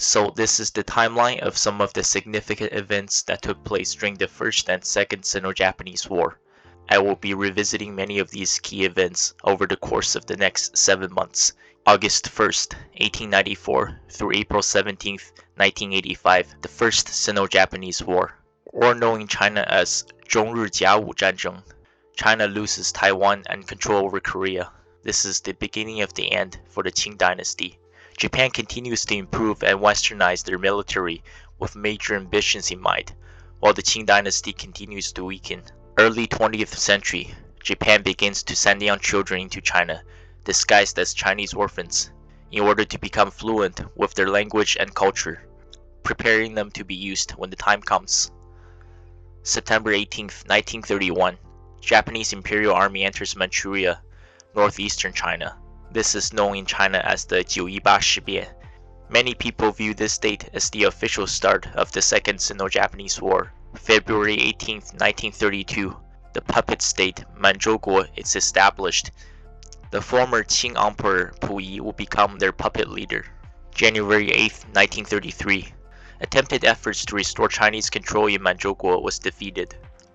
So this is the timeline of some of the significant events that took place during the First and Second Sino-Japanese War. I will be revisiting many of these key events over the course of the next 7 months. August 1st, 1894 through April 17th, 1985, the First Sino-Japanese War, or known in China as 中日甲午战争. China loses Taiwan and control over Korea. This is the beginning of the end for the Qing dynasty. Japan continues to improve and westernize their military with major ambitions in mind, while the Qing dynasty continues to weaken. Early 20th century, Japan begins to send young children into China, disguised as Chinese orphans, in order to become fluent with their language and culture, preparing them to be used when the time comes. September 18th, 1931, Japanese Imperial Army enters Manchuria, northeastern China. This is known in China as the 918事变. Many people view this date as the official start of the Second Sino-Japanese War. February 18th, 1932, the puppet state Manchukuo is established. The former Qing Emperor Puyi will become their puppet leader. January 8th, 1933, attempted efforts to restore Chinese control in Manchukuo was defeated.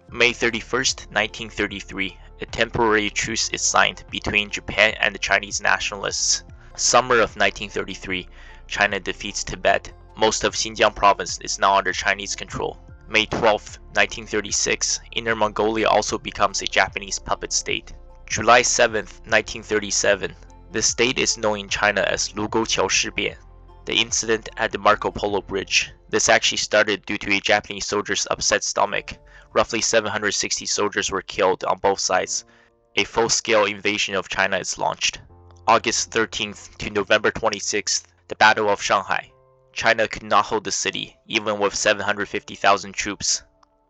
May 31st, 1933, a temporary truce is signed between Japan and the Chinese nationalists. Summer of 1933, China defeats Tibet. Most of Xinjiang province is now under Chinese control. May 12, 1936, Inner Mongolia also becomes a Japanese puppet state. July 7, 1937, the state is known in China as Lugouqiao事变, the incident at the Marco Polo Bridge. This actually started due to a Japanese soldier's upset stomach. Roughly 760 soldiers were killed on both sides. A full-scale invasion of China is launched. August 13th to November 26th, the Battle of Shanghai. China could not hold the city, even with 750,000 troops.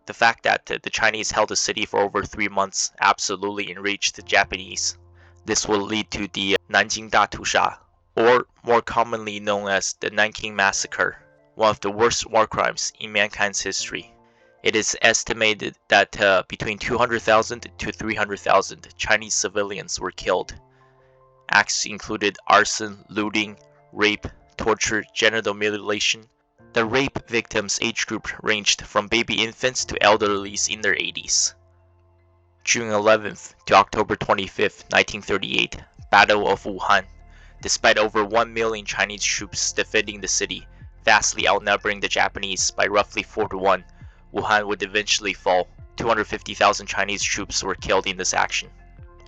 The fact that the Chinese held the city for over 3 months absolutely enraged the Japanese. This will lead to the Nanjing Datusha, or more commonly known as the Nanking Massacre, one of the worst war crimes in mankind's history. It is estimated that between 200,000 to 300,000 Chinese civilians were killed. Acts included arson, looting, rape, torture, genital mutilation. The rape victims' age group ranged from baby infants to elderlies in their 80s. June 11th to October 25th, 1938, Battle of Wuhan. Despite over 1 million Chinese troops defending the city, vastly outnumbering the Japanese by roughly 4 to 1, Wuhan would eventually fall. 250,000 Chinese troops were killed in this action.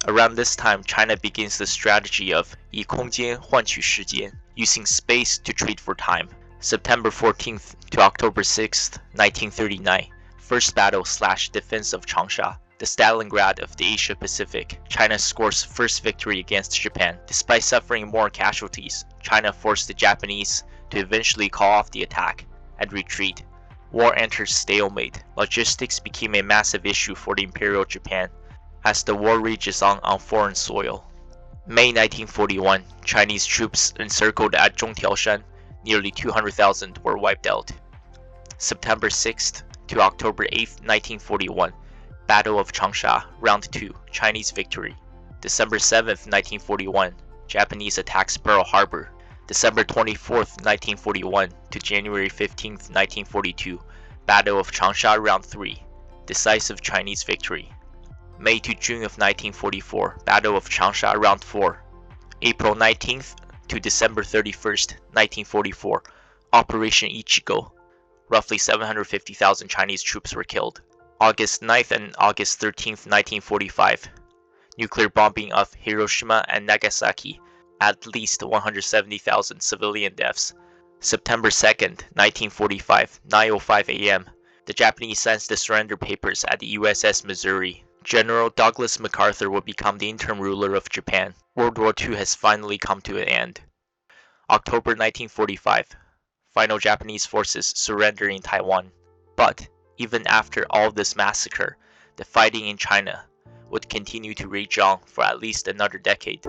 Around this time, China begins the strategy of 以空间换取时间, using space to trade for time. September 14th to October 6th, 1939, First Battle/Defense of Changsha, the Stalingrad of the Asia Pacific. China scores first victory against Japan. Despite suffering more casualties, China forced the Japanese to eventually call off the attack and retreat. War enters stalemate. Logistics became a massive issue for the Imperial Japan as the war rages on foreign soil. May 1941, Chinese troops encircled at Zhongtiaoshan. Nearly 200,000 were wiped out. September 6th to October 8th, 1941, Battle of Changsha, Round 2, Chinese victory. December 7th, 1941, Japanese attacks Pearl Harbor. December 24th, 1941 to January 15th, 1942, Battle of Changsha, Round 3, decisive Chinese victory. May to June of 1944, Battle of Changsha, Round 4. April 19th to December 31st, 1944, Operation Ichigo. Roughly 750,000 Chinese troops were killed. August 9th and August 13th, 1945, nuclear bombing of Hiroshima and Nagasaki. At least 170,000 civilian deaths. September 2nd, 1945, 9:05 a.m. The Japanese sends the surrender papers at the USS Missouri. General Douglas MacArthur will become the interim ruler of Japan. World War II has finally come to an end. October 1945, final Japanese forces surrender in Taiwan. But even after all this massacre, the fighting in China would continue to rage on for at least another decade.